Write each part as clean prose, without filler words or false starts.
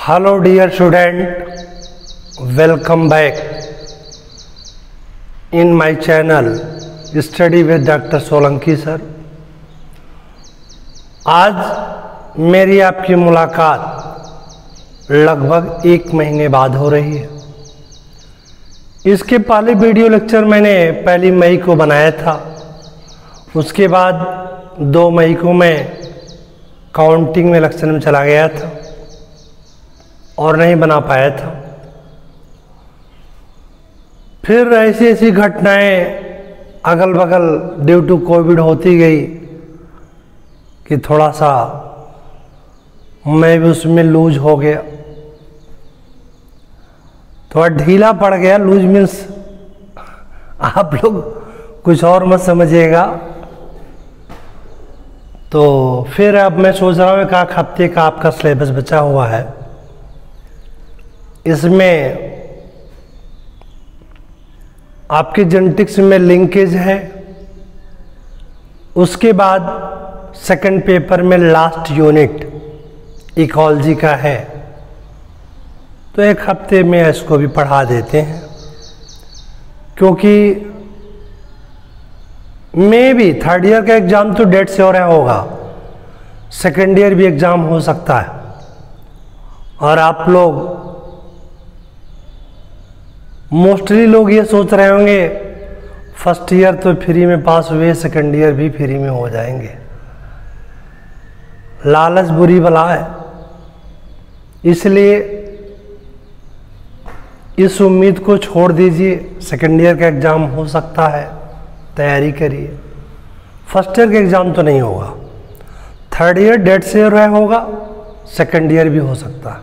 Hello dear student, welcome back in my channel Study with Dr. Solanki sir. आज मेरी आपकी मुलाकात लगभग 1 महीने बाद हो रही है। इसके पहले वीडियो लेक्चर मैंने पहली मई को बनाया था, उसके बाद 2 मई को मैं काउंटिंग में लेक्चर में चला गया था और नहीं बना पाया था। फिर ऐसी ऐसी घटनाएं अगल बगल ड्यू टू कोविड होती गई कि थोड़ा सा मैं भी उसमें लूज हो गया, थोड़ा ढीला पड़ गया। लूज मीन्स आप लोग कुछ और मत समझिएगा। तो फिर अब मैं सोच रहा हूँ 1 हफ्ते का आपका सिलेबस बचा हुआ है, इसमें आपके जेनेटिक्स में लिंकेज है, उसके बाद सेकंड पेपर में लास्ट यूनिट इकोलॉजी का है। तो 1 हफ्ते में इसको भी पढ़ा देते हैं, क्योंकि मे भी 3rd ईयर का एग्ज़ाम तो डेट से हो रहा होगा, 2nd ईयर भी एग्ज़ाम हो सकता है। और आप लोग मोस्टली लोग ये सोच रहे होंगे 1st ईयर तो फ्री में पास हुए, 2nd ईयर भी फ्री में हो जाएंगे। लालच बुरी बला है, इसलिए इस उम्मीद को छोड़ दीजिए। 2nd ईयर का एग्ज़ाम हो सकता है, तैयारी करिए। 1st ईयर का एग्ज़ाम तो नहीं होगा, 3rd ईयर डेट से रहा होगा, 2nd ईयर भी हो सकता है।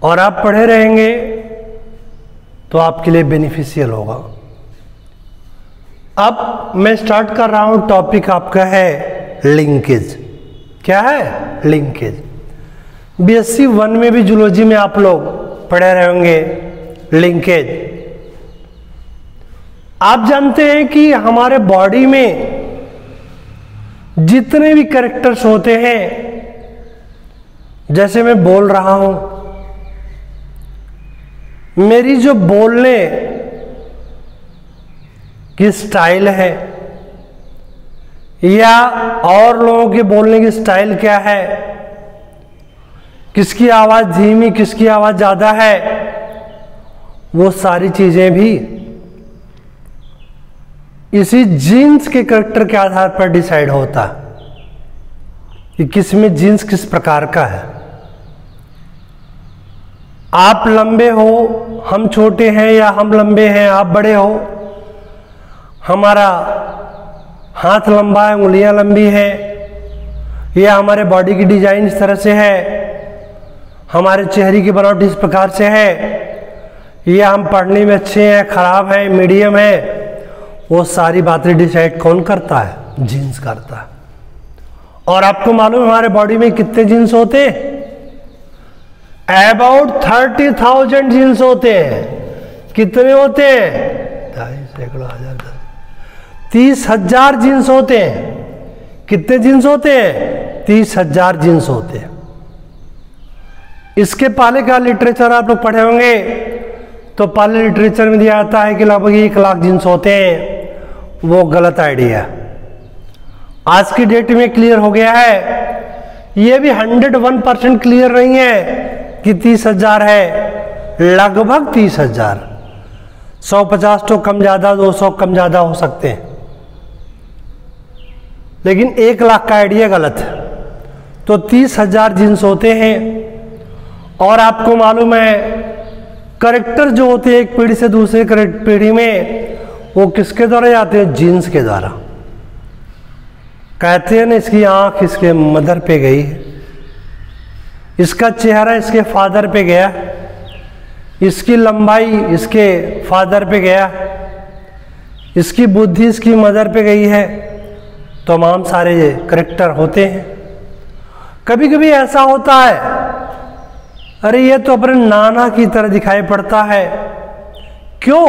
और आप पढ़े रहेंगे तो आपके लिए बेनिफिशियल होगा। अब मैं स्टार्ट कर रहा हूं, टॉपिक आपका है लिंकेज। क्या है? लिंकेज। BSc 1 में भी जूलॉजी में आप लोग पढ़े रहेंगे लिंकेज। आप जानते हैं कि हमारे बॉडी में जितने भी कैरेक्टर्स होते हैं, जैसे मैं बोल रहा हूं, मेरी जो बोलने की स्टाइल है या और लोगों के बोलने की स्टाइल क्या है, किसकी आवाज धीमी किसकी आवाज ज्यादा है, वो सारी चीजें भी इसी जीन्स के कैरेक्टर के आधार पर डिसाइड होता है कि किसमें जीन्स किस प्रकार का है। आप लंबे हो, हम छोटे हैं, या हम लंबे हैं आप बड़े हो, हमारा हाथ लंबा है, उंगलियां लंबी है, या हमारे बॉडी की डिजाइन इस तरह से है, हमारे चेहरे की बनावट इस प्रकार से है, या हम पढ़ने में अच्छे हैं, खराब हैं, मीडियम है, वो सारी बातें डिसाइड कौन करता है? जीन्स करता है। और आपको मालूम है हमारे बॉडी में कितने जीन्स होते हैं? About 30,000 जीन्स होते हैं। कितने होते हैं? 30,000 जीन्स होते हैं। कितने जीन्स होते हैं? 30,000 जीन्स होते हैं। इसके पहले का लिटरेचर आप लोग पढ़े होंगे, तो पहले लिटरेचर में दिया जाता है कि लगभग 1 लाख जीन्स होते हैं। वो गलत आइडिया। आज की डेट में क्लियर हो गया है, ये भी 101% क्लियर नहीं है कि 30,000 है, लगभग 30,000। 150 तो कम ज्यादा, 200 कम ज्यादा हो सकते हैं, लेकिन 1 लाख का आइडिया गलत है। तो 30,000 जीन्स होते हैं। और आपको मालूम है करेक्टर जो होते हैं एक पीढ़ी से दूसरे पीढ़ी में, वो किसके द्वारा जाते हैं? जीन्स के द्वारा। कहते हैं ना, इसकी आंख इसके मदर पे गई है, इसका चेहरा इसके फादर पे गया, इसकी लंबाई इसके फादर पे गया, इसकी बुद्धि इसकी मदर पे गई है। तमाम सारे कैरेक्टर होते हैं। कभी कभी ऐसा होता है, अरे ये तो अपने नाना की तरह दिखाई पड़ता है। क्यों?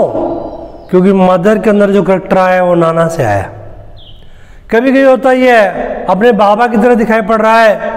क्योंकि मदर के अंदर जो कैरेक्टर आया वो नाना से आया। कभी कभी होता ही है अपने बाबा की तरह दिखाई पड़ रहा है,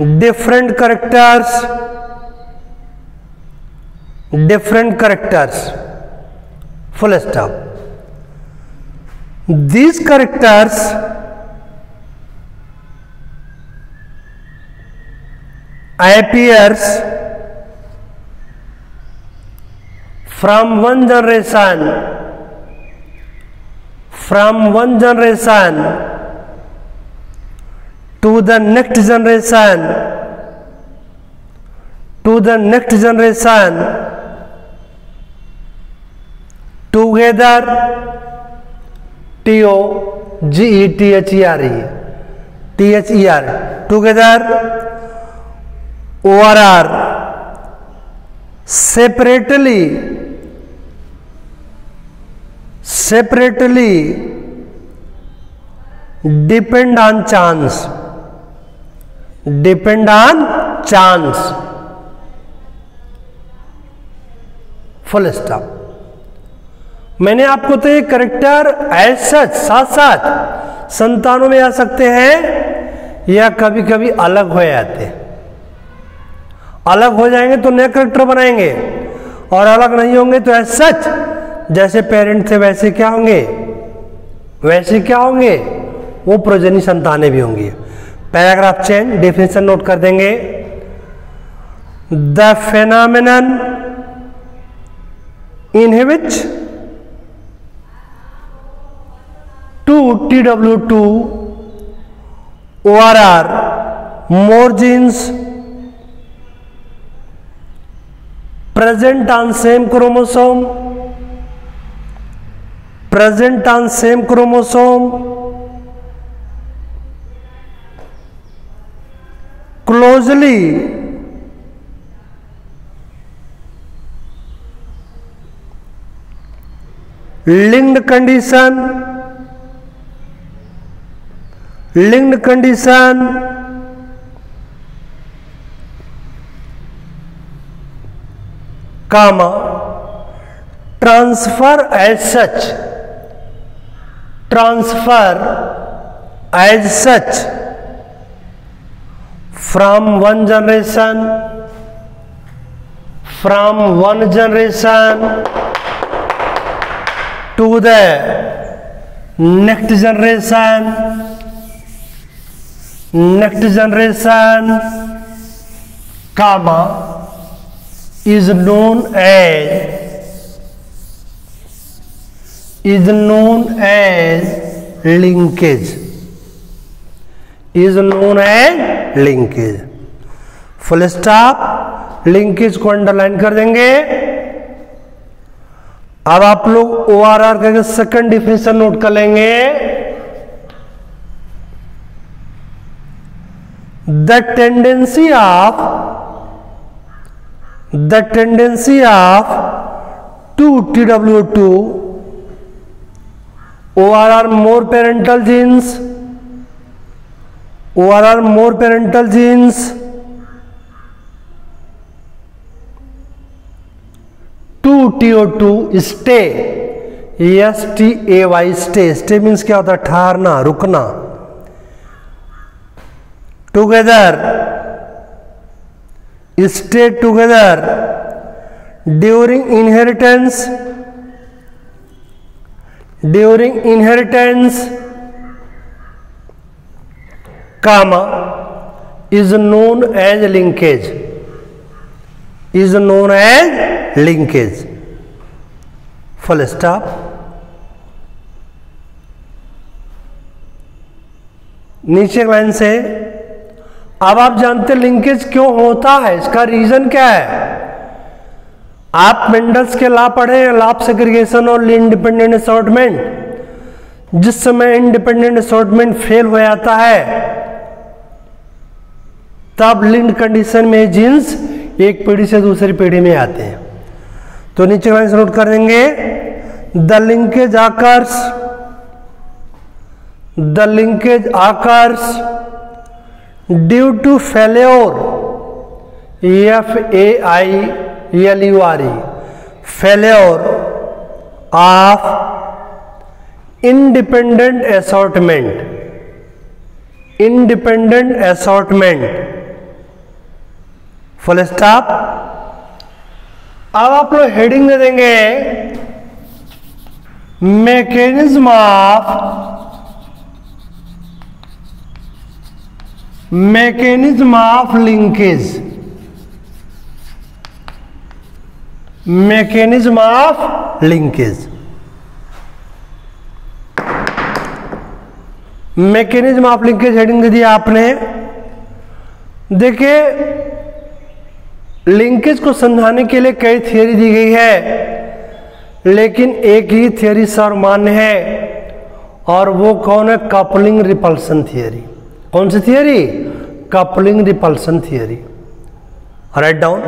different characters, full stop. These characters appears from one generation to the next generation together. T-O-G-E-T-H-E-R together, or are separately depend on chance, full stop. मैंने आपको तो ये करेक्टर एज सच साथ साथ संतानों में आ सकते हैं या कभी कभी अलग हो जाते हैं। अलग हो जाएंगे तो नए करेक्टर बनाएंगे, और अलग नहीं होंगे तो एज सच जैसे पेरेंट थे वैसे क्या होंगे, वो प्रोजेनी संतानें भी होंगी। पैराग्राफ चेंज, डेफिनेशन नोट कर देंगे। The phenomenon in which two TW2 ORR more genes present on same chromosome closely linked condition comma transfer as such from one generation to the next generation comma is known as linkage, full stop। Linkage को underline कर देंगे। अब आप लोग ORR का second definition note कर लेंगे। The tendency of 2TW2 ORR more parental genes to TO2 stay, stay means क्या होता है? ठहरना, रुकना। stay together during inheritance comma is known as linkage, full stop। नीचे लाइन से अब आप जानते लिंकेज क्यों होता है, इसका रीजन क्या है। आप मेंडल्स के लॉ पढ़े, लॉ ऑफ सेग्रीगेशन और इंडिपेंडेंट असॉर्टमेंट। जिस समय इंडिपेंडेंट असॉर्टमेंट फेल हो जाता है तब लिंक्ड कंडीशन में जीन्स एक पीढ़ी से दूसरी पीढ़ी में आते हैं। तो नीचे लाइन से नोट कर देंगे, the linkage occurs due to failure, FAILURE, failure of independent assortment full stop. अब आप लोग हेडिंग दे देंगे mechanism of linkage, mechanism of linkage. Mechanism of linkage heading दे दिया आपने। देखिए, लिंकेज को समझाने के लिए कई थियरी दी गई है, लेकिन एक ही थियरी सर्वमान्य है, और वो कौन है? Coupling repulsion theory. कौन सी थियरी? Coupling repulsion theory. Write down.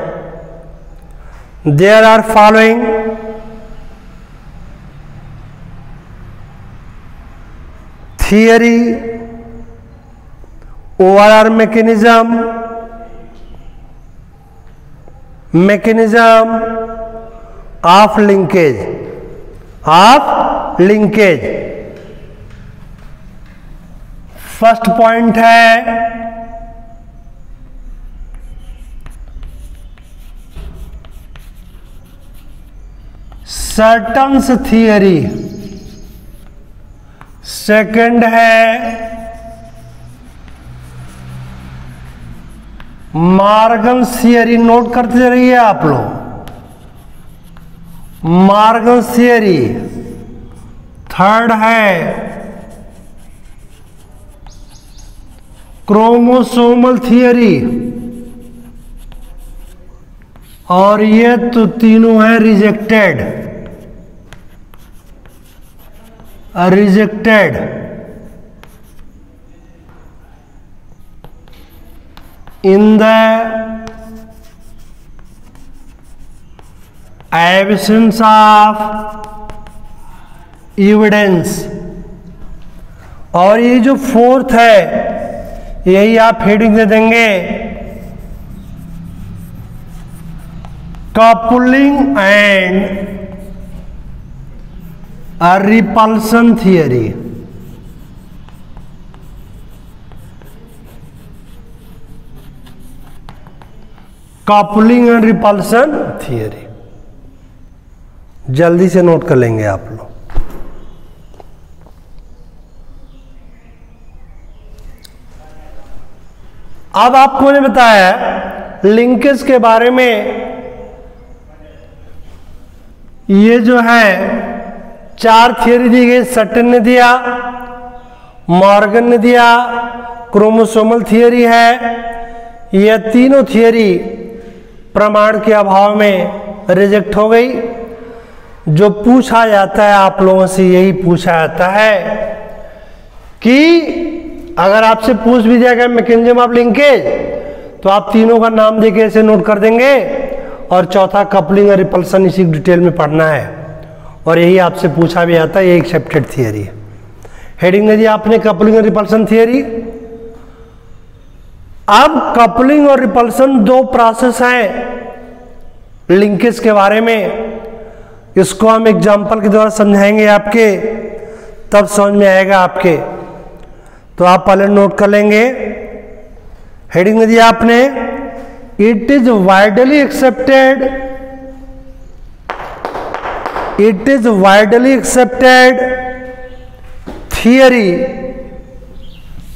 There are following theory, overall mechanism of linkage, first point है सर्टन्स थियरी, सेकंड है मॉर्गन्स थियरी। नोट करते रहिए आप लोग, मॉर्गन्स थियरी। थर्ड है क्रोमोसोमल थियरी, और ये तो तीनों है rejected. in the absence of evidence। और ये जो फोर्थ है, यही आप हेडिंग दे देंगे coupling and repulsion theory. Coupling and repulsion theory, जल्दी से नोट कर लेंगे आप लोग। अब आपको मैंने बताया लिंकेज के बारे में। ये जो है 4 थियरी दी गई, सटन ने दिया, मॉर्गन ने दिया, क्रोमोसोमल थियरी है। ये तीनों थियरी प्रमाण के अभाव में रिजेक्ट हो गई। जो पूछा जाता है आप लोगों से, यही पूछा जाता है कि अगर आपसे पूछ भी दिया गया मैकेनिज्म ऑफ लिंकेज, तो आप तीनों का नाम देके ऐसे नोट कर देंगे, और चौथा कपलिंग और रिपल्सन इसी डिटेल में पढ़ना है, और यही आपसे पूछा भी आता है। ये एक्सेप्टेड थियरी है। हेडिंग दे दिया आपने कपलिंग और रिपल्सन थियरी। अब कपलिंग और रिपल्सन 2 प्रोसेस हैं लिंकेज के बारे में। इसको हम एग्जाम्पल के द्वारा समझाएंगे आपके, तब समझ में आएगा आपके। तो आप पहले नोट कर लेंगे। हेडिंग दे दिया आपने, it is widely accepted, theory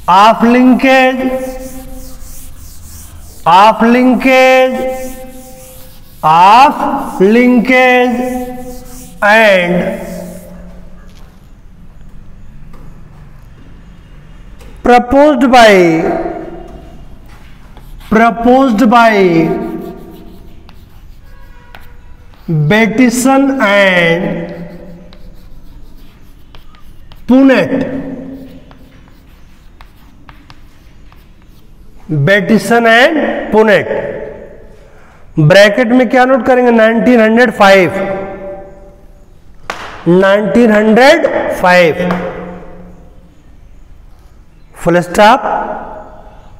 of linkage and proposed by Bateson and Punnett। Bateson and Punnett। Bracket में क्या नोट करेंगे? 1905 फुल स्टॉप।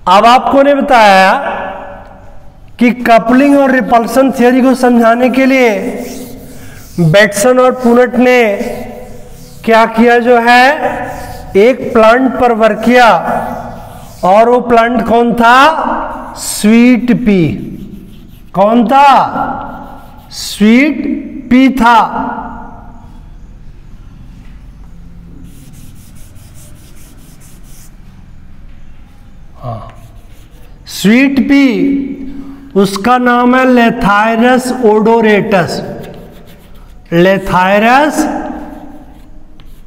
अब आपको ने बताया कि कपलिंग और रिपल्सन थियरी को समझाने के लिए बेटसन और पुनेट ने क्या किया, जो है एक प्लांट पर वर्क किया, और वो प्लांट कौन था? Sweet pea. कौन था? स्वीट पी था। हाँ, स्वीट पी, उसका नाम है लेथायरस ओडोरेटस। लेथायरस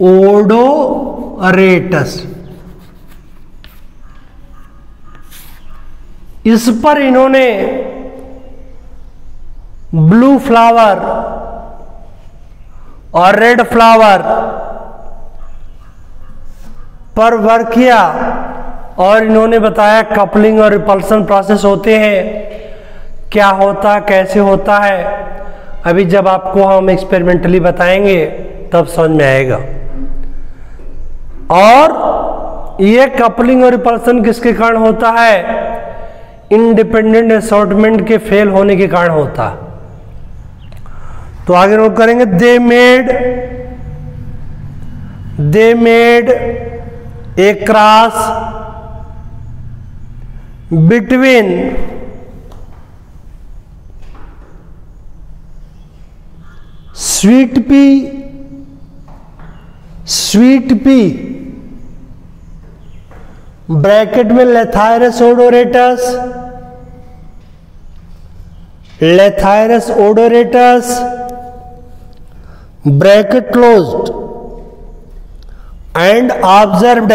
ओडोरेटस। इस पर इन्होंने ब्लू फ्लावर और रेड फ्लावर पर वर्क किया और इन्होंने बताया कपलिंग और रिपल्सन प्रोसेस होते हैं, क्या होता है, कैसे होता है। अभी जब आपको हम एक्सपेरिमेंटली बताएंगे तब समझ में आएगा। और ये कपलिंग और रिपल्सन किसके कारण होता है? इंडिपेंडेंट असॉर्टमेंट के फेल होने के कारण होता है। तो आगे नोट करेंगे, they made a cross between sweet pea bracket में Lathyrus odoratus bracket closed and observed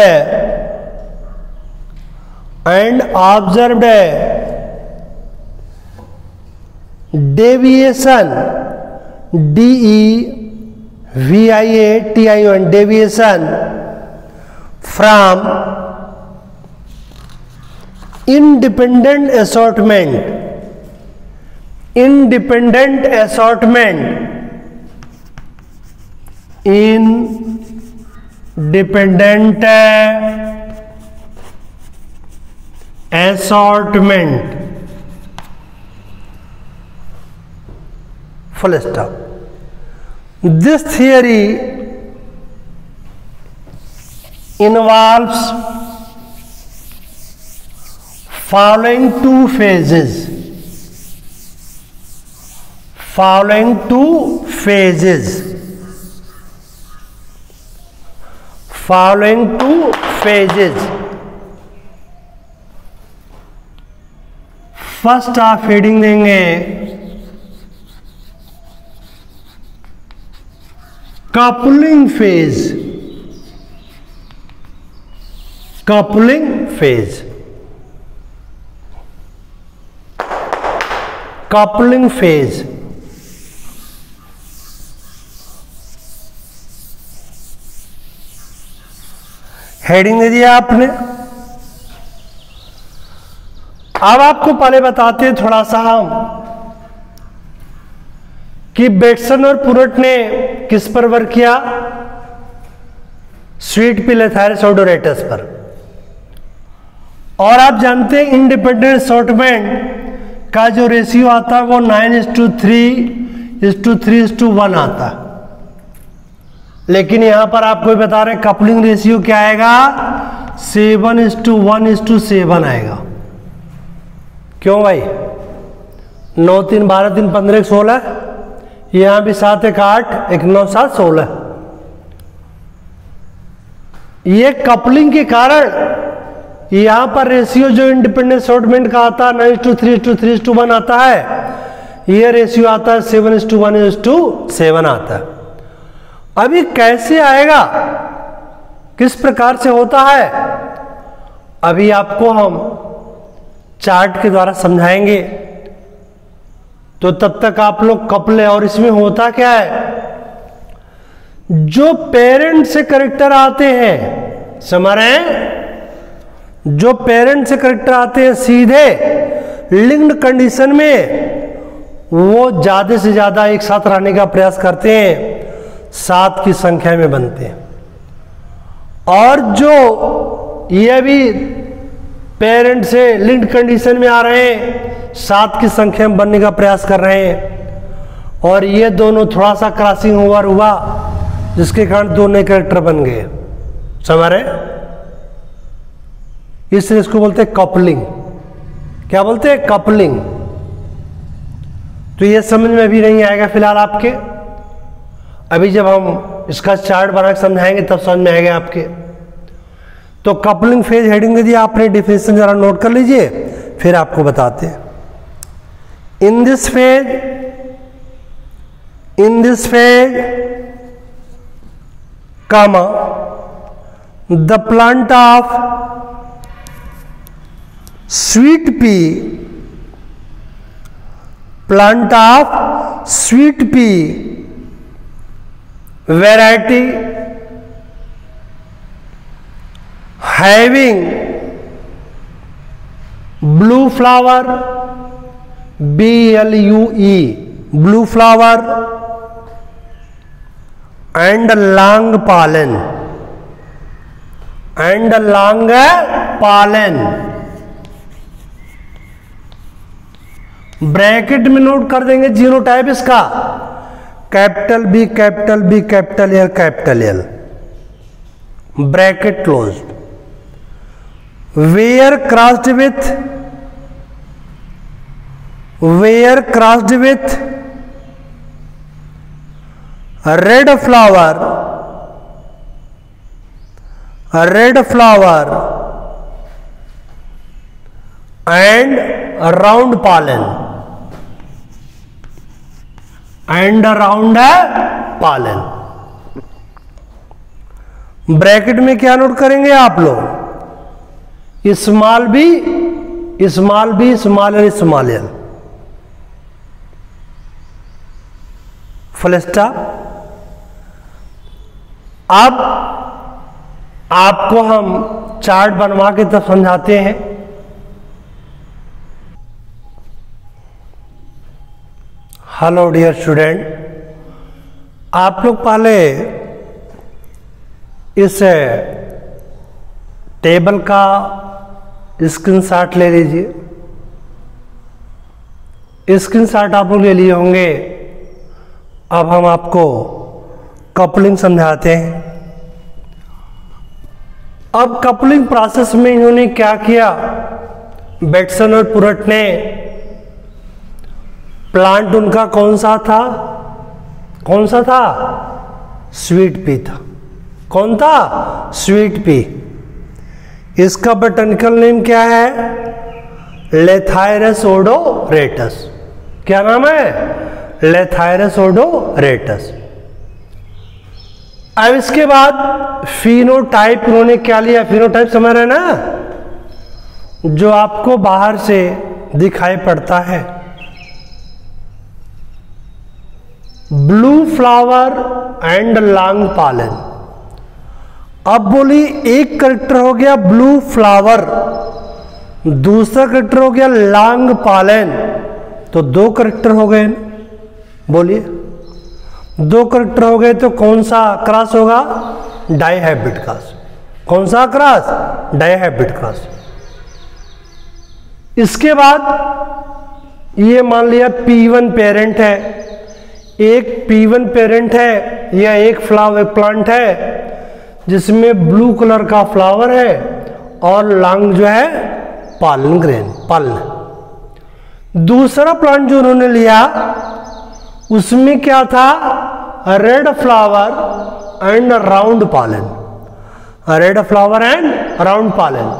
deviation DEVIATION deviation from independent assortment independent assortment full stop. This theory involves following two phases. First आप heading देंगे coupling phase. Heading दे दिया आपने। अब आपको पहले बताते हैं थोड़ा सा हम कि बेटसन और पुरट ने किस पर वर्क किया? स्वीट पी लेथायरस ओडोरेटस पर। और आप जानते हैं इंडिपेंडेंट असॉर्टमेंट का जो रेशियो आता है वो 9:3:3:1 आता है। लेकिन यहां पर आपको बता रहे कपलिंग रेशियो क्या आएगा? 7:1:7 आएगा। क्यों भाई? 9 3 12 3 15 16, यहां भी 7 1 8 1 9 7 16। ये कपलिंग के कारण यहां पर रेशियो जो इंडिपेंडेंट असॉर्टमेंट का आता है 9:3:3:1 आता है, ये रेशियो आता है 7:1:7 आता है। अभी कैसे आएगा, किस प्रकार से होता है, अभी आपको हम चार्ट के द्वारा समझाएंगे। तो तब तक आप लोग कपले। और इसमें होता क्या है, जो पेरेंट से कैरेक्टर आते हैं, समझ रहे हैं, जो पेरेंट से कैरेक्टर आते हैं सीधे लिंक्ड कंडीशन में, वो ज्यादा से ज्यादा एक साथ रहने का प्रयास करते हैं, 7 की संख्या में बनते हैं। और जो ये भी पेरेंट से लिंक्ड कंडीशन में आ रहे हैं, 7 की संख्या में बनने का प्रयास कर रहे हैं, और ये दोनों थोड़ा सा क्रॉसिंग ओवर हुआ जिसके कारण दोनों कैरेक्टर बन गए। समझ रहे? इसलिए इसको बोलते हैं कपलिंग। क्या बोलते हैं? कपलिंग। तो ये समझ में भी नहीं आएगा फिलहाल आपके। अभी जब हम इसका चार्ट बना के समझाएंगे तब समझ में आएगा आपके। तो कपलिंग फेज हेडिंग दिया आपने, डिफिनेशन जरा नोट कर लीजिए, फिर आपको बताते हैं। In this phase comma the plant of sweet pea variety having blue flower, BLUE, blue flower and long pollen, bracket में नोट कर देंगे जीनोटाइप इसका, capital B capital B capital L capital L, bracket close. Where crossed with red flower and round pollen, bracket में क्या note करेंगे आप लोग, small B small L, full stop. अब आपको हम चार्ट बनवा के तब समझाते हैं। हेलो डियर स्टूडेंट, आप लोग पहले इस टेबल का स्क्रीनशॉट ले लीजिए। स्क्रीनशॉट आप लोग ले लिए होंगे। अब हम आपको कपलिंग समझाते हैं। अब कपलिंग प्रोसेस में इन्होंने क्या किया, बेटसन और पुरट ने, प्लांट उनका कौन सा था, स्वीट पी था। कौन था, स्वीट पी। इसका बोटैनिकल नेम क्या है, लेथायरस ओडोरेटस। क्या नाम है, लेथायरस ओडोरेटस। अब इसके बाद फिनोटाइप उन्होंने क्या लिया, फिनोटाइप समझ रहे ना, जो आपको बाहर से दिखाई पड़ता है। Blue flower and long pollen. अब बोली एक करेक्टर हो गया ब्लू फ्लावर, दूसरा करेक्टर हो गया लॉन्ग पॉलन, तो दो करेक्टर हो गए। बोलिए, दो करेक्टर हो गए तो कौन सा क्रॉस होगा, डाइहाइब्रिड क्रॉस। कौन सा क्रॉस, डाइहाइब्रिड क्रॉस। इसके बाद ये मान लिया P1 पेरेंट है, एक P1 पेरेंट है, या एक फ्लावर प्लांट है जिसमें ब्लू कलर का फ्लावर है और लॉन्ग जो है पॉलन ग्रेन, पॉलन। दूसरा प्लांट जो उन्होंने लिया उसमें क्या था, red flower and round pollen, red flower and round pollen.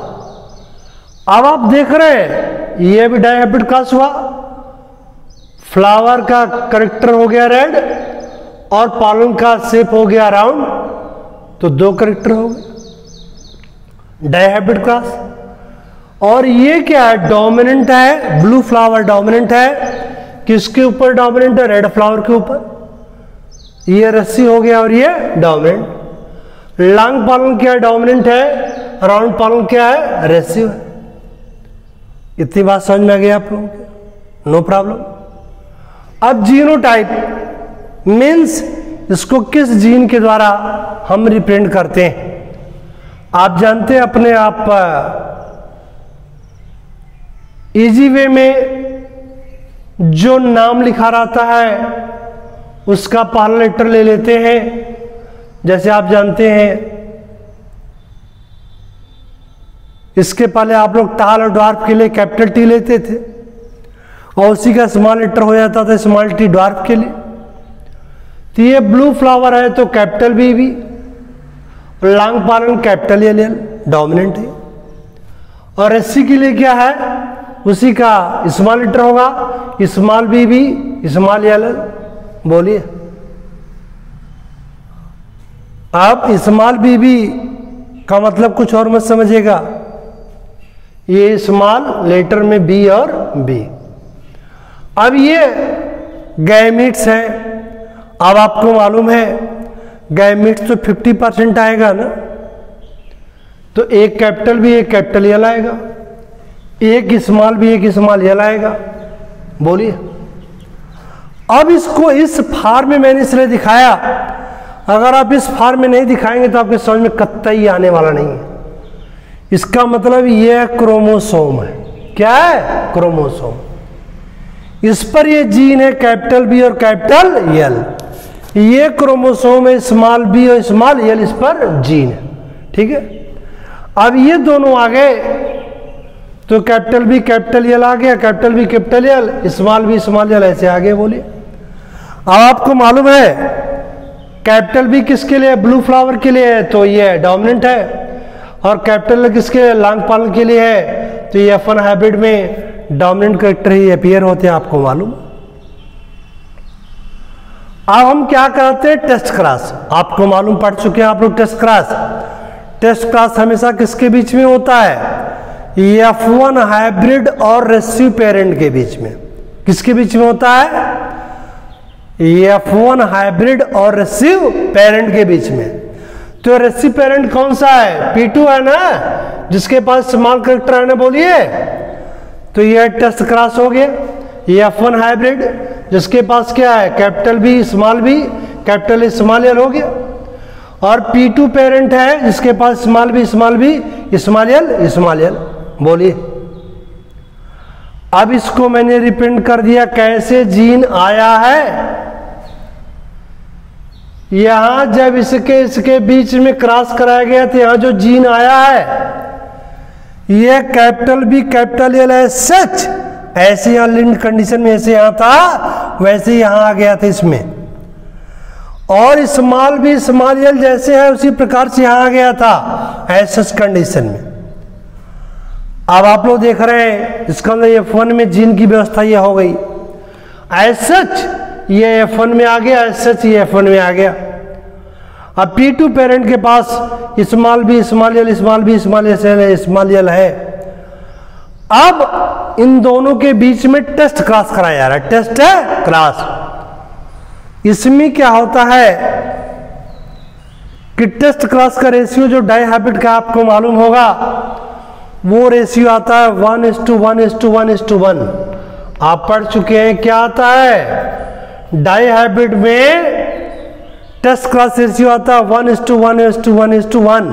अब आप देख रहे हैं ये भी डाइहाइब्रिड क्रॉस हुआ, फ्लावर का करेक्टर हो गया रेड और पॉलन का शेप हो गया राउंड, तो दो करेक्टर हो गए, डाइहाइब्रिड क्रॉस। और ये क्या है, डोमिनेंट है, ब्लू फ्लावर डोमिनेंट है, किसके ऊपर डोमिनेंट है, रेड फ्लावर के ऊपर। ये रस्सी हो गया और ये डोमिनेंट। लॉन्ग पॉलन क्या डोमिनेंट है, राउंड पॉलन क्या है, रेसिव है। इतनी बात समझ में आ गई आप लोगों को, नो प्रॉब्लम। अब जीनोटाइप मीन्स इसको किस जीन के द्वारा हम रिप्रेजेंट करते हैं। आप जानते हैं अपने आप इजी वे में जो नाम लिखा रहता है उसका पहला लेटर ले लेते हैं। जैसे आप जानते हैं इसके पहले आप लोग टाल और ड्वार्फ के लिए कैपिटल टी लेते थे, और उसी का स्मॉल लेटर हो जाता था स्मॉल टी ड्वार्फ के लिए। तो ये ब्लू फ्लावर है तो capital B, long pollen capital L dominant है। और एससी के लिए क्या है, उसी का स्मॉल लेटर होगा, स्मॉल बी स्मॉल एल। बोलिए आप स्मॉल बी का मतलब कुछ और मत समझिएगा, ये स्मॉल लेटर में बी और बी। अब ये गैमीट्स है। अब आपको मालूम है गैमीट्स तो 50% आएगा ना, तो एक कैपिटल बी एक कैपिटल एल आएगा, एक स्मॉल बी एक स्मॉल एल आएगा। बोलिए अब इसको इस फार्म में मैंने इसलिए दिखाया, अगर आप इस फार्म में नहीं दिखाएंगे तो आपके समझ में कतई आने वाला नहीं है। इसका मतलब यह क्रोमोसोम है। क्या है? क्रोमोसोम। इस पर ये जीन है कैपिटल बी और कैपिटल एल, ये क्रोमोसोम है स्मॉल बी और स्मॉल एल, इस पर जीन है। ठीक है, अब ये दोनों आ गए तो कैपिटल बी कैपिटल एल आ गया, capital B capital L, small B small L, ऐसे आगे। बोलिए अब आपको मालूम है कैपिटल बी किसके लिए? ब्लू फ्लावर के लिए है तो ये डोमिनेंट है, और कैपिटल किसके लिए? लॉन्ग पॉलन के लिए है तो ये F1 हाइब्रिड में डोमिनेंट कैरेक्टर ही अपीयर होते हैं, आपको मालूम। अब हम क्या करते हैं? Test cross. आपको मालूम, पढ़ चुके हैं आप लोग टेस्ट क्रॉस। टेस्ट क्रॉस हमेशा किसके बीच में होता है? F1 हाइब्रिड और रेसिव पेरेंट के बीच में। किसके बीच में होता है? F1 हाइब्रिड और रेसिव पेरेंट के बीच में। तो रेसिव पेरेंट कौन सा है? P2 है ना, जिसके पास स्मॉल कैरेक्टर है ना। बोलिए तो यह टेस्ट क्रॉस हो गया। F1 हाइब्रिड जिसके पास क्या है? Capital B small B capital A small L हो गया, और P2 पेरेंट है जिसके पास small B small L small L. बोलिए अब इसको मैंने रिप्रेजेंट कर दिया कैसे जीन आया है। यहां जब इसके बीच में क्रॉस कराया गया तो यहां जो जीन आया है यह कैपिटल बी कैपिटल एल है सच, ऐसे यहां लिंक कंडीशन में ऐसे यहां था वैसे यहां आ गया था इसमें, और स्मॉल बी स्मॉल एल जैसे है उसी प्रकार से यहां आ गया था ऐसे कंडीशन में। अब आप लोग देख रहे हैं इसका मतलब F1 में जीन की व्यवस्था यह हो गई। एज सच ये F1 में आ गया, एज सच ये F1 में आ गया। अब P2 पेरेंट के पास small B small L small B small L है। अब इन दोनों के बीच में टेस्ट क्रॉस कराया जा रहा है, टेस्ट है क्रॉस। इसमें क्या होता है कि टेस्ट क्रॉस का रेशियो जो डाई हाइब्रिड का आपको मालूम होगा वो रेशियो आता है 1:1:1:1:1। आप पढ़ चुके हैं क्या आता है? डाई हाइब्रिड में टेस्ट क्रॉस रेशियो आता है 1:1:1:1।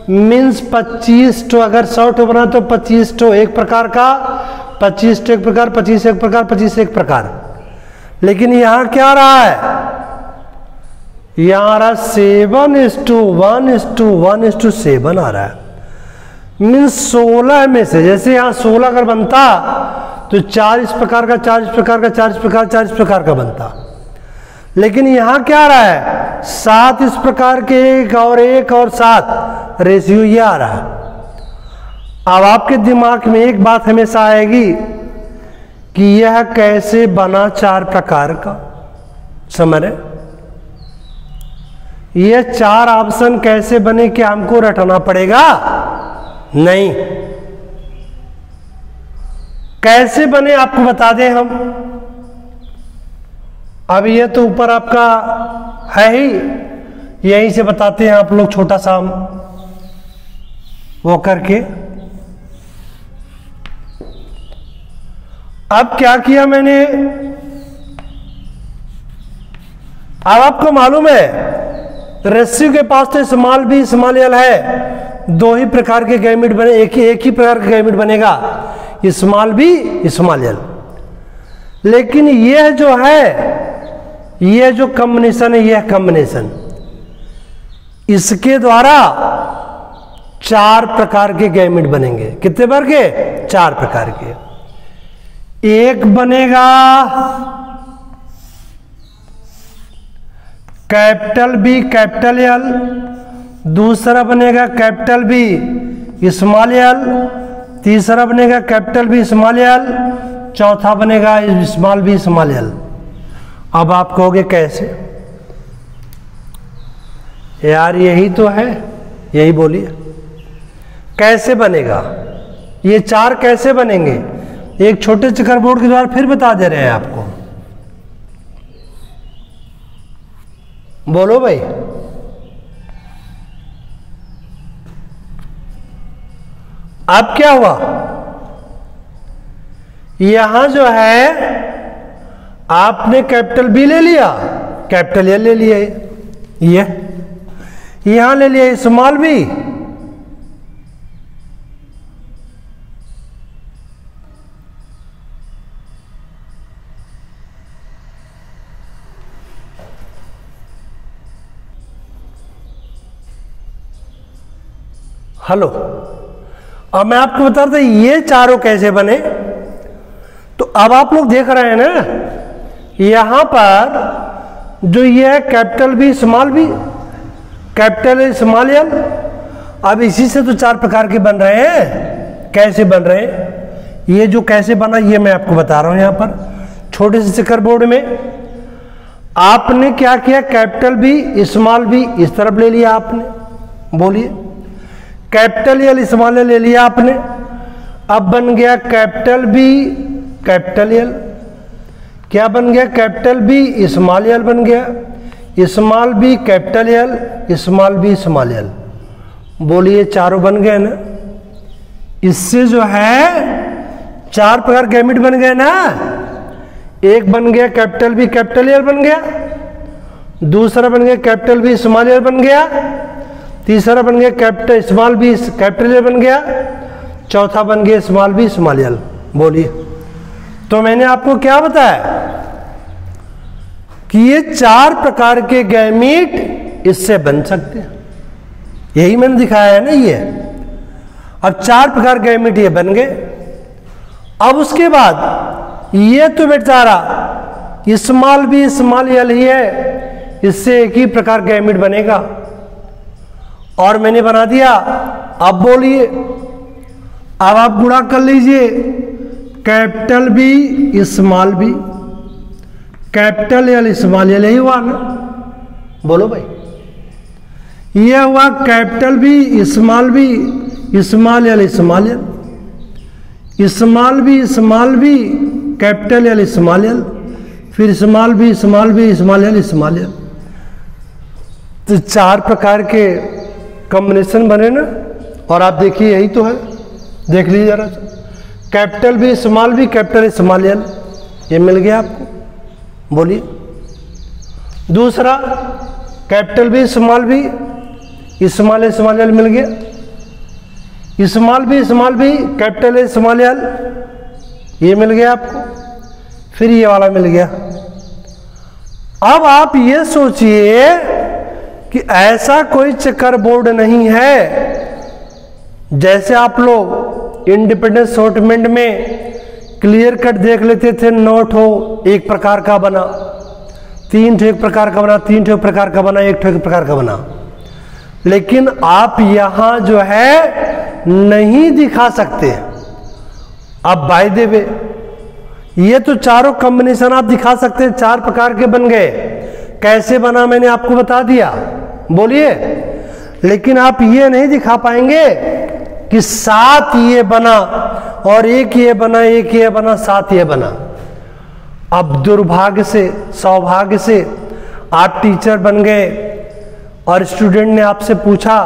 मीन्स 25 तो अगर 100 बना तो 25 तो एक प्रकार का, 25 तो एक प्रकार, 25 एक प्रकार, 25 एक प्रकार। लेकिन यहां क्या आ रहा है? यहां आ रहा 7:1:1:1:7 आ रहा है। मीन्स 16 में से, जैसे यहां 16 अगर बनता तो 4 इस प्रकार का, 4 इस प्रकार का, 4 इस प्रकार, 4 इस प्रकार का बनता। लेकिन यहां क्या आ रहा है? 7 इस प्रकार के, एक और 7 रेशियो ये आ रहा है। अब आपके दिमाग में एक बात हमेशा आएगी कि यह कैसे बना 4 प्रकार का। समझ रहे? ये 4 ऑप्शन कैसे बने कि हमको रटना पड़ेगा? नहीं, कैसे बने आपको बता दें हम। अब ये तो ऊपर आपका है ही, यहीं से बताते हैं आप लोग छोटा सा वो करके। अब क्या किया मैंने? अब आपको मालूम है रेसिव के पास तो स्मॉल बी स्मॉल एल है, 2 ही प्रकार के गैमेट बने, एक ही प्रकार का गैमेट बनेगा, स्मॉल बी स्मॉल एल। लेकिन यह जो है, यह जो कॉम्बिनेशन है, यह कॉम्बिनेशन इसके द्वारा 4 प्रकार के गैमेट बनेंगे। कितने बार के? 4 प्रकार के। एक बनेगा कैपिटल बी कैपिटल एल, दूसरा बनेगा कैपिटल बी स्मॉल एल, तीसरा बनेगा कैपिटल बी स्मॉल एल, चौथा बनेगा स्मॉल बी स्मॉल एल। अब आप कहोगे कैसे? यार यही तो है, यही बोलिए कैसे बनेगा? ये चार कैसे बनेंगे? एक छोटे चेकर बोर्ड के द्वारा फिर बता दे रहे हैं आपको। बोलो भाई। अब क्या हुआ? यहां जो है आपने कैपिटल बी ले लिया, कैपिटल ए ले लिया, ये यहां ले लिया स्मॉल बी, हेलो। अब मैं आपको बता रहा था ये चारों कैसे बने। तो अब आप लोग देख रहे हैं ना, यहां पर जो ये है capital B small B, capital A small L. अब इसी से तो चार प्रकार के बन रहे हैं। कैसे बन रहे हैं? ये जो कैसे बना ये मैं आपको बता रहा हूं। यहां पर छोटे से चेकर बोर्ड में आपने क्या किया, कैपिटल बी स्मॉल बी इस तरफ ले लिया आपने, बोलिए कैपिटल एल स्मॉल एल ले लिया आपने। अब बन गया कैपिटल बी कैपिटल एल, क्या बन गया? कैपिटल बी स्मॉल एल बन गया, small B capital L, small B small L. बोलिए चारों बन गए ना। इससे जो है चार प्रकार गैमेट बन गए ना। एक बन गया कैपिटल बी कैपिटल एल बन गया, दूसरा बन गया कैपिटल बी स्मॉल एल बन गया, तीसरा बन गया capital small B capital L बन गया, चौथा बन गया स्मॉल बी स्मॉल एल। बोलिए। तो मैंने आपको क्या बताया कि ये चार प्रकार के गैमेट इससे बन सकते हैं। यही मैंने दिखाया है ना ये। अब चार प्रकार गैमेट ये बन गए। अब उसके बाद ये तो बेचारा स्मॉल बी स्मॉल एल ही है, इससे एक ही प्रकार गैमेट बनेगा और मैंने बना दिया। अब बोलिए, अब आप गुणा कर लीजिए, capital B small B capital L small L ही हुआ ना। बोलो भाई। यह हुआ capital B small B small L small L, small B capital L small L, फिर small B small L small L. तो चार प्रकार के कॉम्बिनेशन बने ना। और आप देखिए यही तो है, देख लीजिए जरा। Capital B small B capital small L, ये मिल गया आपको। बोलिए। दूसरा कैपिटल बी स्मॉल एल मिल गया, small B capital A small L, ये मिल गया आपको। फिर ये वाला मिल गया। अब आप ये सोचिए कि ऐसा कोई चेकर बोर्ड नहीं है जैसे आप लोग इंडिपेंडेंस असॉर्टमेंट में क्लियर कट देख लेते थे, नोट हो एक प्रकार का बना, तीन ठो एक प्रकार का बना, तीन ठो एक प्रकार का बना, एक ठो एक प्रकार का बना। लेकिन आप यहां जो है नहीं दिखा सकते। अब बाय द वे ये तो चारों कॉम्बिनेशन आप दिखा सकते हैं, चार प्रकार के बन गए। कैसे बना मैंने आपको बता दिया। बोलिए। लेकिन आप ये नहीं दिखा पाएंगे कि सात ये बना और एक ये बना, एक ये बना, सात ये बना। अब दुर्भाग्य से सौभाग्य से आप टीचर बन गए और स्टूडेंट ने आपसे पूछा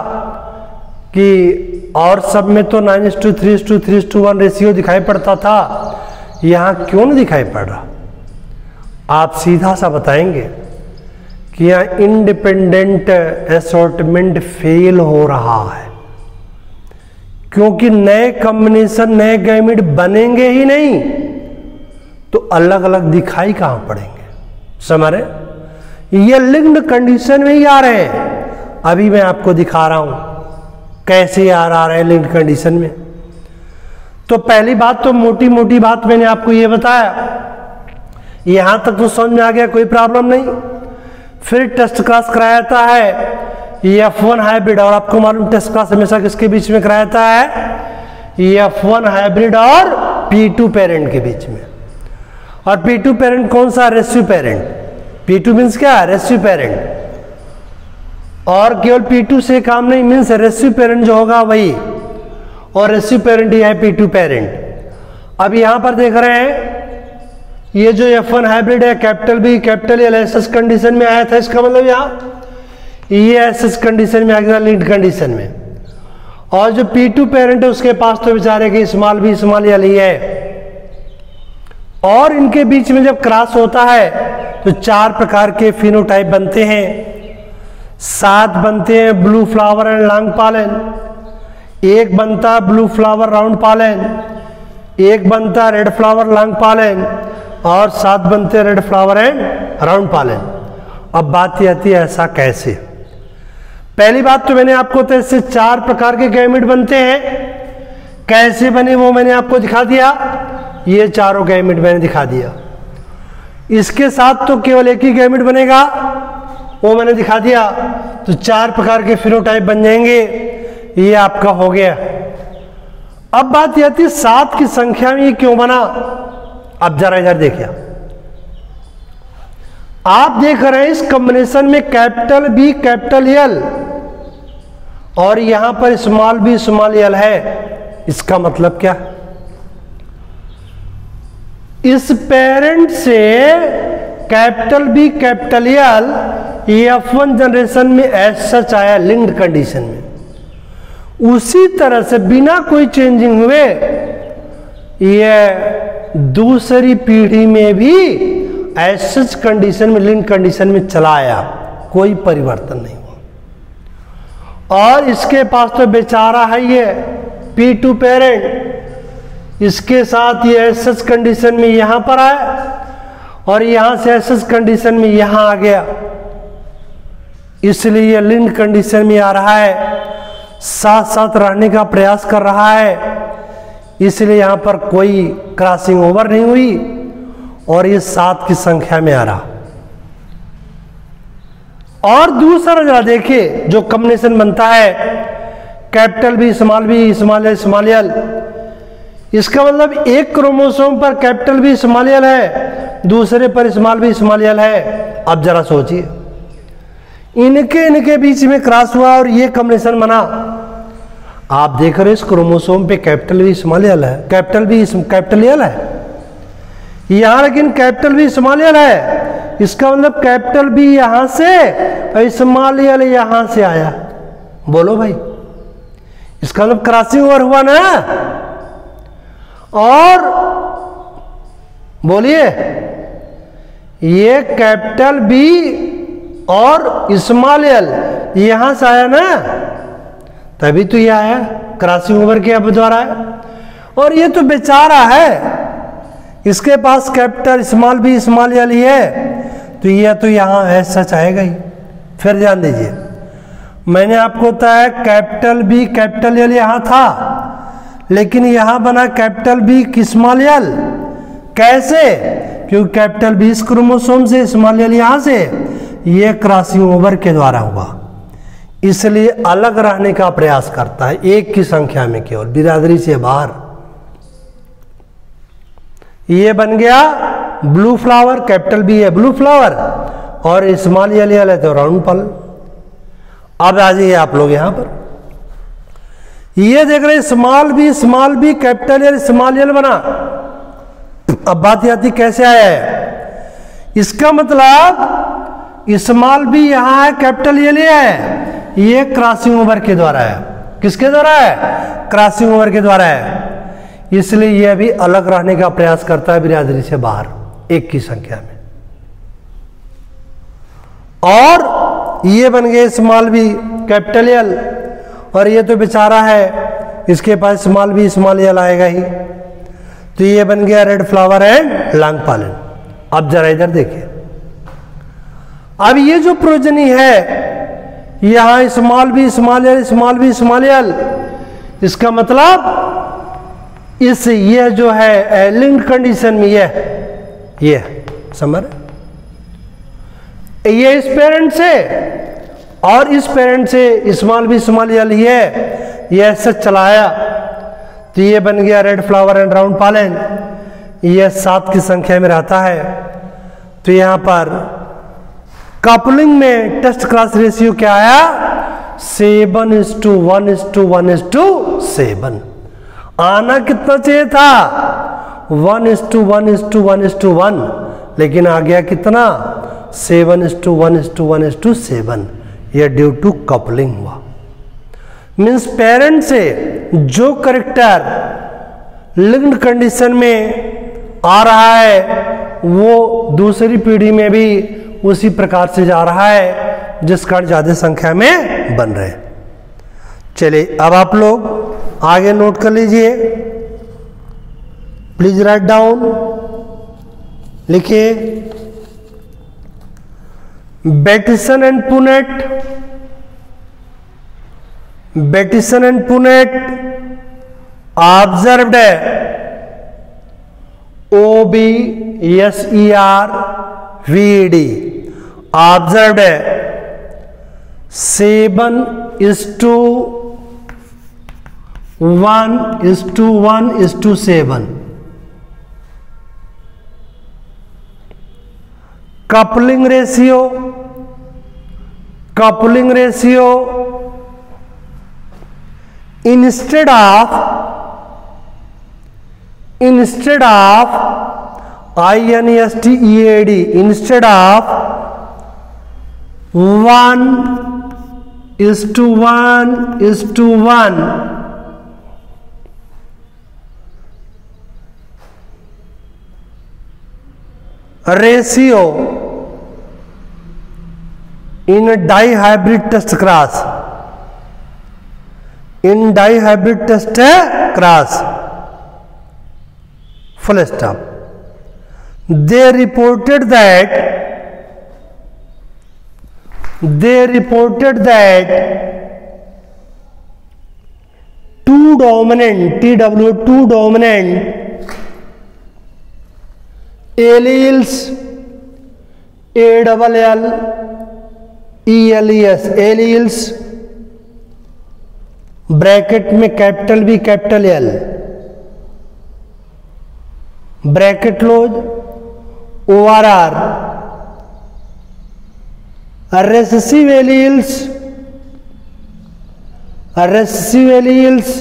कि और सब में तो 9:3:3 3:1 रेशियो दिखाई पड़ता था, यहां क्यों नहीं दिखाई पड़ रहा? आप सीधा सा बताएंगे कि यहां इंडिपेंडेंट असॉर्टमेंट फेल हो रहा है, क्योंकि नए कॉम्बिनेशन नए गैमेट बनेंगे ही नहीं तो अलग अलग दिखाई कहां पड़ेंगे? समझ रहे? ये लिंक्ड कंडीशन में ही आ रहे हैं। अभी मैं आपको दिखा रहा हूं कैसे आ रहा है लिंक्ड कंडीशन में। तो पहली बात तो मोटी मोटी बात मैंने आपको ये बताया, यहां तक तो समझ में आ गया, कोई प्रॉब्लम नहीं। फिर टेस्ट क्लास कराया जाता है F1 हाइब्रिड, और आपको मालूम टेस्ट क्लास हमेशा किसके बीच में कराया जाता है? F1 हाइब्रिड और P2 पेरेंट के बीच में। और P2 पेरेंट कौन सा? रेसिव पेरेंट। P2 मीन्स क्या? रेसिव पेरेंट। और केवल P2 से काम नहीं, मीन्स रेसिव पेरेंट जो होगा वही, और रेसिव पेरेंट ही है P2 पेरेंट। अब यहां पर देख रहे हैं ये जो F1 हाइब्रिड है, capital B capital L SS condition में आया था, इसका मतलब यहां ये एसएस कंडीशन में आ गया, लिंक्ड कंडीशन में। और जो P2 पेरेंट है उसके पास तो बेचारे के स्मॉल बी स्मॉल एल ही है। और इनके बीच में जब क्रॉस होता है तो 4 प्रकार के फिनोटाइप बनते हैं। 7 बनते हैं blue flower and long pollen, 1 बनता है ब्लू फ्लावर राउंड पॉलन, 1 बनता है रेड फ्लावर लॉन्ग पॉलन, और 7 बनते हैं red flower and round pollen. अब बात ये आती है ऐसा कैसे? पहली बात तो मैंने आपको तो इससे 4 प्रकार के गैमेट बनते हैं, कैसे बने वो मैंने आपको दिखा दिया। ये चारों गैमेट मैंने दिखा दिया। इसके साथ तो केवल एक ही गैमेट बनेगा, वो मैंने दिखा दिया। तो 4 प्रकार के फिनोटाइप बन जाएंगे, ये आपका हो गया। अब बात यह आती है 7 की संख्या में ये क्यों बना? अब जरा इधर देखिए, आप देख रहे हैं इस कॉम्बिनेशन में कैपिटल बी कैपिटल एल और यहां पर स्मॉल बी स्मॉल एल है। इसका मतलब क्या? इस पेरेंट से capital B capital L F1 generation में एज सच आया, लिंक्ड कंडीशन में। उसी तरह से बिना कोई चेंजिंग हुए यह दूसरी पीढ़ी में भी एज सच कंडीशन में, लिंक्ड कंडीशन में चला आया, कोई परिवर्तन नहीं हुआ। और इसके पास तो बेचारा है ये P2 पेरेंट, इसके साथ ये एज सच कंडीशन में यहां पर आया और यहां से एज सच कंडीशन में यहां आ गया, इसलिए ये लिंक्ड कंडीशन में आ रहा है, साथ साथ रहने का प्रयास कर रहा है, इसलिए यहां पर कोई क्रॉसिंग ओवर नहीं हुई और ये 7 की संख्या में आ रहा। और दूसरा जरा देखिए जो कॉम्बिनेशन बनता है capital B small L small L, इसका मतलब एक क्रोमोसोम पर कैपिटल बी स्मॉल एल है, दूसरे पर स्मॉल बी स्मॉल एल है। अब जरा सोचिए, इनके बीच में क्रॉस हुआ और ये कॉम्बिनेशन बना। आप देख रहे इस क्रोमोसोम पे कैपिटल बी स्मॉल एल है, कैपिटल बी कैपिटल एल है, यहां लेकिन कैपिटल बी स्मॉल एल है। इसका मतलब कैपिटल बी यहां से और स्मॉल एल यहां से आया। बोलो भाई, इसका मतलब क्रॉसिंग ओवर हुआ ना? और बोलिए, ये कैपिटल बी और स्मॉल एल यहां से आया ना, तभी तो ये आया, क्रॉसिंग ओवर के अब द्वारा है। और ये तो बेचारा है, इसके पास capital small B small L ही है, तो ये तो यहां है, सच आएगा ही। फिर ध्यान दीजिए, मैंने आपको बताया कैपिटल बी कैपिटल एल यहां था, लेकिन यहां बना कैपिटल बी स्मॉल एल। कैसे? क्योंकि कैपिटल बी इस क्रोमोसोम से, स्मॉल एल यहां से, ये क्रॉसिंग ओवर के द्वारा हुआ, इसलिए अलग रहने का प्रयास करता है, एक की संख्या में केवल, बिरादरी से बाहर। ये बन गया ब्लू फ्लावर, कैपिटल बी है ब्लू फ्लावर और स्मॉल एल है तो राउंड पल। अब आ जाइए आप लोग यहां पर, ये देख रहे small B capital L small L बना। अब बात आती कैसे आया है? इसका मतलब स्मॉल बी यहां है, कैपिटल एल है, ये क्रॉसिंग ओवर के द्वारा है। किसके द्वारा है? क्रॉसिंग ओवर के द्वारा है, इसलिए यह भी अलग रहने का प्रयास करता है बिरादरी से बाहर, एक की संख्या में। और ये बन गए स्मॉल बी कैपिटल एल, और ये तो बेचारा है, इसके पास स्मॉल बी स्मॉल एल आएगा ही, तो ये बन गया red flower and long pollen. अब जरा इधर देखिए, अब ये जो प्रोजनी है यहां small B small L small B small L, इसका मतलब इस ये जो है लिंक्ड कंडीशन में ये समझ, ये इस पेरेंट से और इस पेरेंट से स्मॉल बी स्मॉल एल ये ऐसे चलाया तो ये बन गया red flower and round pollen. ये 7 की संख्या में रहता है। तो यहां पर कपलिंग में टेस्ट क्रॉस रेशियो क्या आया? 7:1:1:1:7। आना कितना चाहिए था? 1:1:1:1, लेकिन आ गया कितना? 7:1:1:7। यह ड्यू टू कपलिंग हुआ। मीन्स पेरेंट से जो करेक्टर लिंक्ड कंडीशन में आ रहा है वो दूसरी पीढ़ी में भी उसी प्रकार से जा रहा है, जिस कारण ज्यादा संख्या में बन रहे। चलिए अब आप लोग आगे नोट कर लीजिए, प्लीज राइट डाउन, लिखिए Bateson and Punnett observed OBSERVED observed 7:1:1:7। Coupling ratio instead of INSTEAD, instead of 1:1:1 ratio in dihybrid test class, full stop. They reported that two dominant alleles alleles bracket में capital B capital L bracket close ORR recessive alleles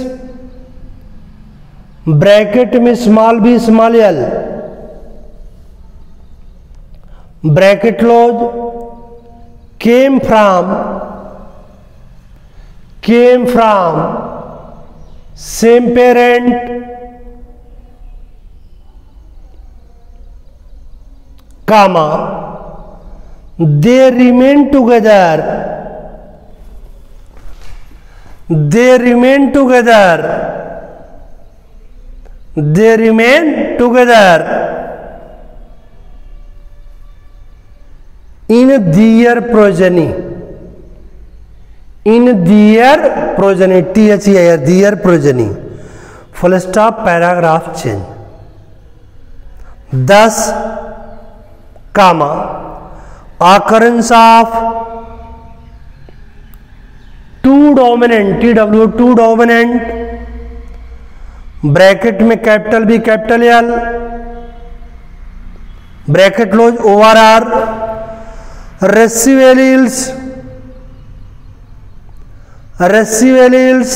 bracket में small B small L bracket close came from same parent comma they remain together in their progeny their progeny full stop paragraph change 10 comma occurrence of two dominant bracket में capital B capital L bracket close ORR recessive alleles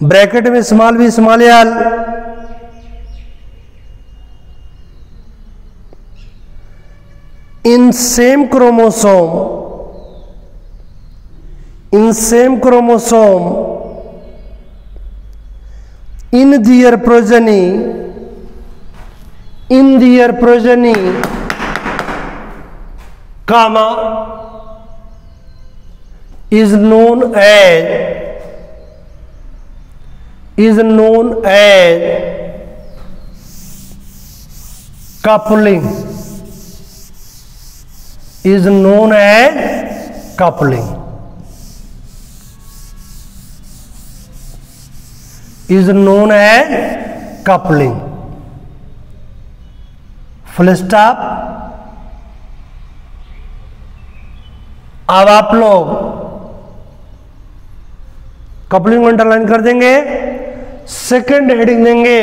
bracket में small B small L in same chromosome in their progeny comma is known as coupling is known as coupling. Full stop. अब आप लोग coupling underline कर देंगे। Second heading देंगे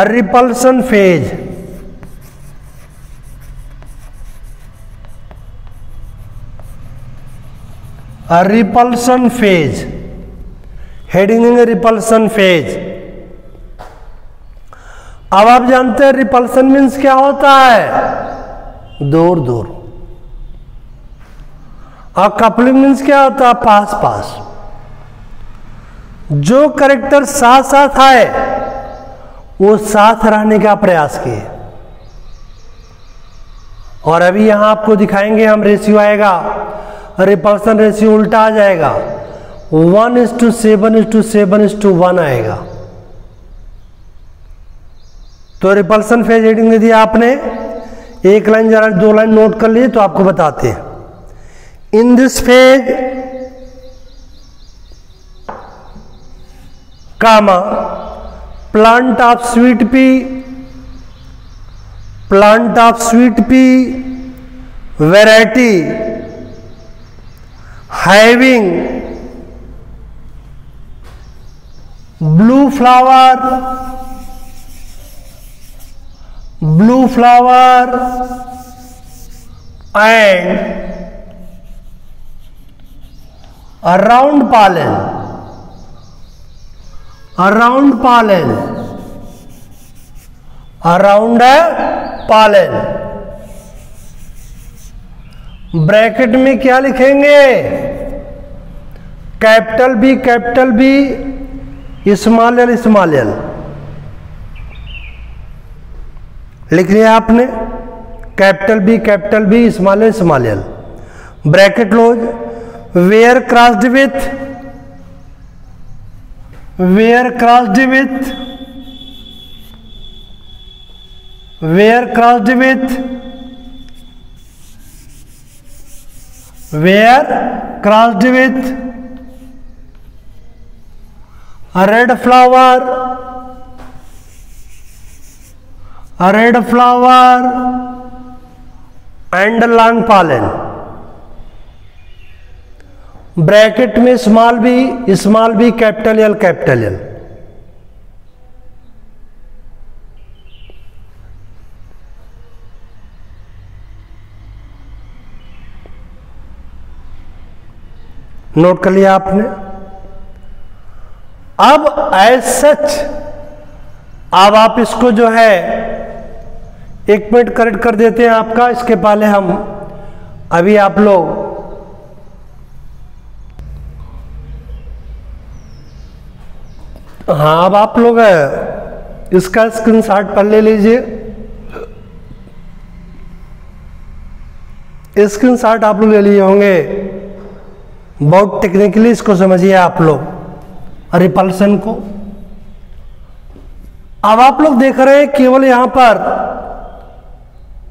repulsion phase. Repulsion phase heading देंगे repulsion phase. अब आप जानते हैं रिपल्सन मीन्स क्या होता है? दूर दूर। और कपलिंग मीन्स क्या होता है? पास पास। जो कैरेक्टर साथ साथ आए वो साथ रहने का प्रयास किए। और अभी यहां आपको दिखाएंगे हम, रेशियो आएगा, रिपल्सन रेशियो उल्टा आ जाएगा, 1:7:7:1 आएगा। तो रिपल्सन फेज हेडिंग दे दिया आपने, एक लाइन जरा 2 लाइन नोट कर लिए तो आपको बताते हैं। In this phase comma plant of sweet pea variety having blue flower and around pollen bracket में क्या लिखेंगे? कैपिटल बी स्मॉल एल लिख लिया आपने। Capital B small L bracket close. Where crossed with a red flower and long pollen। Bracket में small B capital L. Note कर लिया आपने। अब एज सच अब आप इसको जो है 1 मिनट करेक्ट कर देते हैं आपका। इसके पहले हम अभी आप लोग हाँ अब आप लोग इसका स्क्रीनशॉट पर ले लीजिए। स्क्रीनशॉट आप लोग ले लिए होंगे। बहुत टेक्निकली इसको समझिए आप लोग रिपल्सन को। अब आप लोग देख रहे हैं केवल यहां पर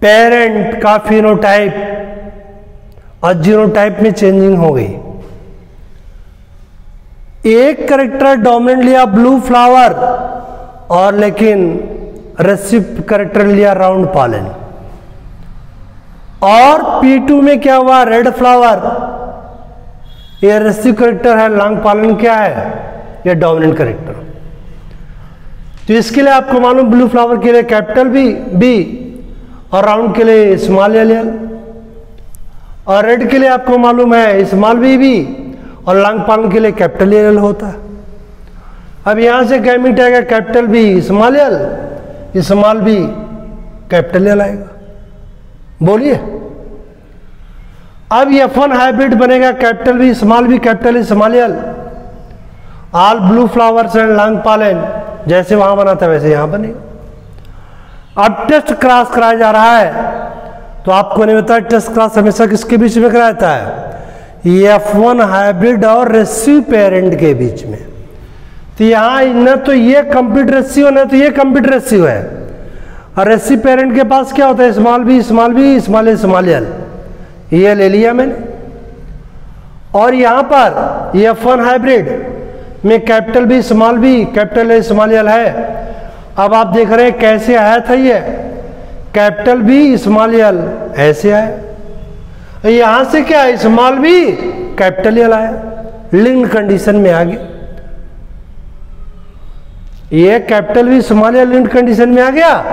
पेरेंट का फिनोटाइप और जीनोटाइप में चेंजिंग हो गई। एक कैरेक्टर डोमिनेंट लिया ब्लू फ्लावर और लेकिन रेसिप कैरेक्टर लिया राउंड पॉलन। और P2 में क्या हुआ? Red flower. ये रेसिव कैरेक्टर है, लॉन्ग पॉलन क्या है? ये डोमिनेंट कैरेक्टर। तो इसके लिए आपको मालूम ब्लू फ्लावर के लिए कैपिटल बी और राउंड के लिए स्मॉल एल। और रेड के लिए आपको मालूम है स्मॉल बी और लॉन्ग पॉलन के लिए कैपिटल एल होता है। अब यहां से गैमीट आएगा कैपिटल B small L, small B capital L आएगा। बोलिए। अब F1 हाइब्रिड बनेगा capital B capital small L. All blue flowers and long pollen, जैसे वहां बना था वैसे यहां बनेगा। अब टेस्ट क्रॉस कराया जा रहा है तो आपको नहीं पता टेस्ट क्रॉस हमेशा किसके बीच में कराया जाता है? F1 हाइब्रिड और रेसिव पेरेंट के बीच में। तो यहां न तो ये कंप्लीट रेसिव न तो ये कंप्लीट रेसिव है। और रेसिव पेरेंट के पास क्या होता है? Small B small L. ये ले लिया मैंने। और यहां पर F1 हाइब्रिड में capital B small B capital A small L है। अब आप देख रहे हैं कैसे आया था ये, कैपिटल बी स्मॉल एल ऐसे आया, यहां से क्या है स्मॉल बी कैपिटल एल आया, लिंक्ड कंडीशन में आ गया। ये capital B small L linked condition में आ गया,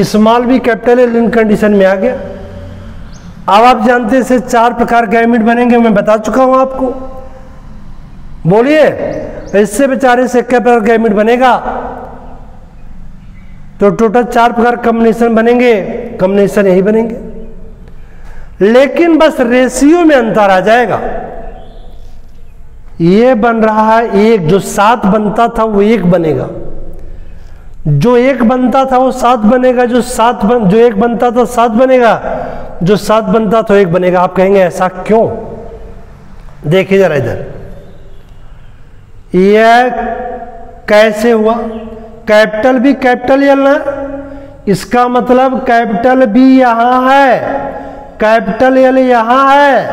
small B capital L linked condition में आ गया। अब आप जानते हैं इसे 4 प्रकार के गैमेट बनेंगे, मैं बता चुका हूं आपको। बोलिए इससे बेचारे से क्या प्रकार गैमेट बनेगा, तो टोटल 4 प्रकार कॉम्बिनेशन बनेंगे, कॉम्बिनेशन यही बनेंगे, लेकिन बस रेशियो में अंतर आ जाएगा। ये बन रहा है 1, जो 7 बनता था वो 1 बनेगा, जो 1 बनता था वो 7 बनेगा, जो 1 बनता था 7 बनेगा, जो 7 बनता था 1 बनेगा। आप कहेंगे ऐसा क्यों? देखिए जरा इधर, यह कैसे हुआ, कैपिटल बी कैपिटल एल ना, इसका मतलब कैपिटल बी यहां है, कैपिटल एल यहां है,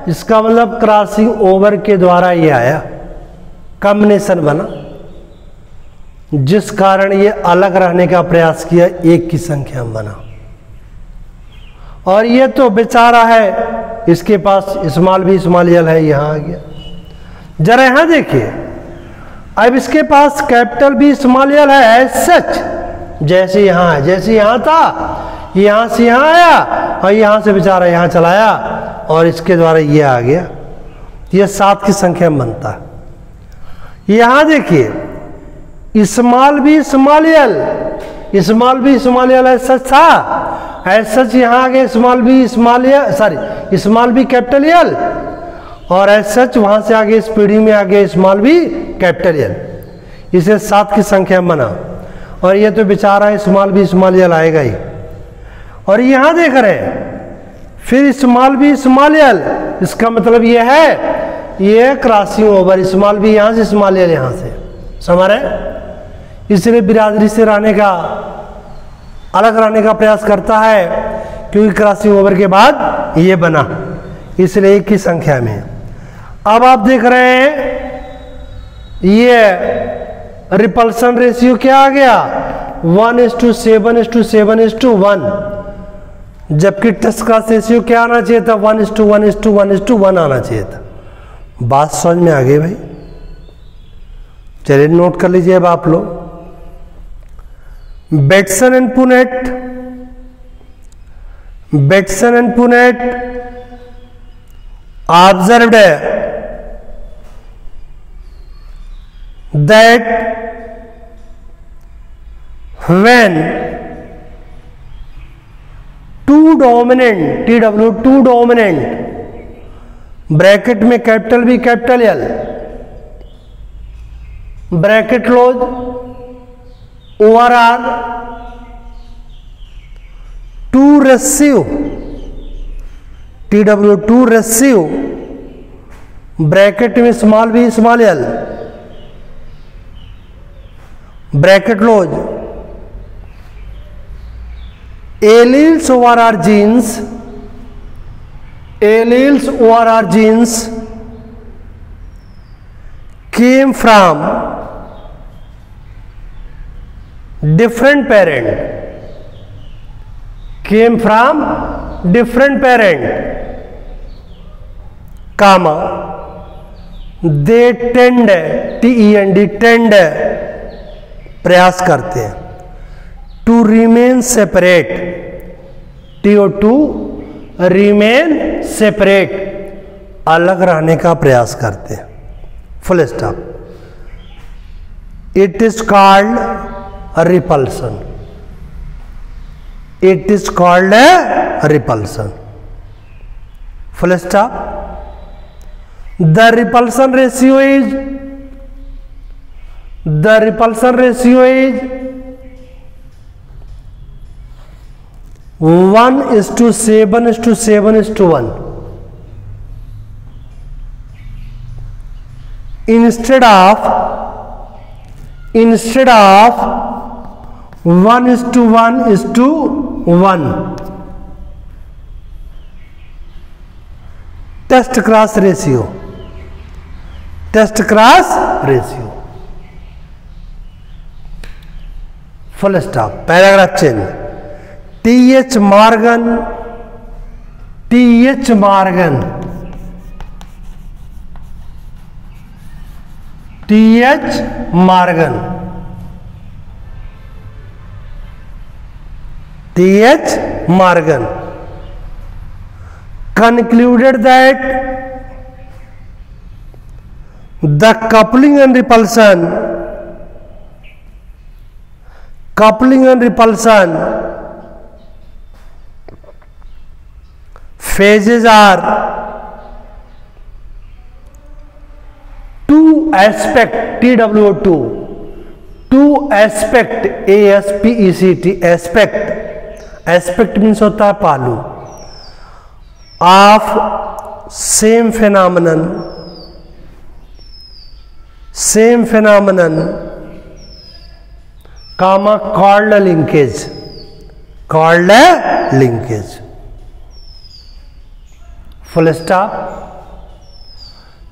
इसका मतलब क्रॉसिंग ओवर के द्वारा ये आया, कॉम्बिनेशन बना, जिस कारण ये अलग रहने का प्रयास किया, 1 की संख्या में बना। और ये तो बेचारा है, इसके पास स्मॉल बी स्मॉल एल है, यहां आ गया। जरा यहां देखिए, अब इसके पास कैपिटल बी स्मॉल एल है सच, जैसे यहां है, जैसे यहां था, यहां से यहां आया और यहां से बेचारा यहां चलाया और इसके द्वारा ये आ गया, ये 7 की संख्या में बनता है। यहां देखिए small B small L, small B small L ऐसा था, ऐसा यहां आ गया small B small L, sorry small B capital L, और ऐसा वहां से आगे स्पीडी में आ गया स्मॉल बी कैपिटल एल, इसे 7 की संख्या में बना। और ये तो बेचारा स्मॉल बी स्मॉल एल आएगा ही। और यहां देख रहे हैं फिर स्मॉल बी स्मॉल एल, इसका मतलब ये है ये क्रॉसिंग ओवर, स्मॉल बी यहां से स्मॉल एल यहां से, समझ रहे? इसलिए बिरादरी से रहने का, अलग रहने का प्रयास करता है, क्योंकि क्रॉसिंग ओवर के बाद ये बना, इसलिए 1 की संख्या में। अब आप देख रहे हैं ये रिपल्सन रेशियो क्या आ गया, 1:7:7:1, जबकि टेस्ट क्लास रेशियो क्या आना चाहिए था, 1:1:1:1 आना चाहिए था। बात समझ में आ गई भाई? चलिए नोट कर लीजिए अब आप लोग। Bateson and Punnett observed that when two dominant two dominant bracket में capital B capital L, bracket close, ORR 2 ratio TW2 ratio, bracket में small B small L, bracket close, alleles ORR genes came from different parent, comma, they tend प्रयास करते हैं to remain separate, TO2 remain separate, अलग रहने का प्रयास करते हैं, full stop. It is called repulsion, it is called a repulsion, full stop. The repulsion ratio is 1:7:7:1 instead of 1:1:1 test cross ratio full stop, paragraph change. T H. Morgan, T H. Morgan, T H. Morgan, T H. Morgan concluded that the coupling and repulsion phases are two aspect, TWO2, two aspect, ASPECT, aspect means होता है पालू, of same phenomenon comma called linkage, full stop.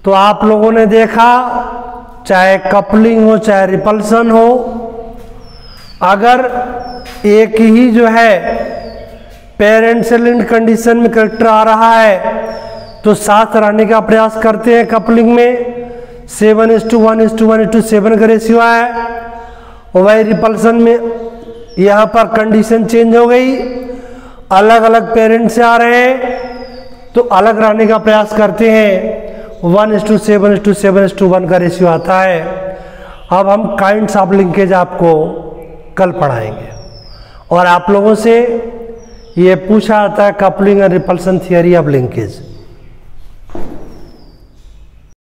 तो आप लोगों ने देखा, चाहे coupling हो चाहे रिपल्सन हो, अगर एक ही जो है पेरेंट से लिंक्ड कंडीशन में कैरेक्टर आ रहा है तो साथ रहने का प्रयास करते हैं। कपलिंग में 7:1:1:7 का रेशियो है, और वही रिपल्सन में यहाँ पर कंडीशन चेंज हो गई, अलग अलग पेरेंट से आ रहे हैं तो अलग रहने का प्रयास करते हैं, 1:7:7:1 का रेशियो आता है। अब हम काइंड्स ऑफ लिंकेज आपको कल पढ़ाएंगे, और आप लोगों से ये पूछा जाता है coupling and repulsion theory of linkage.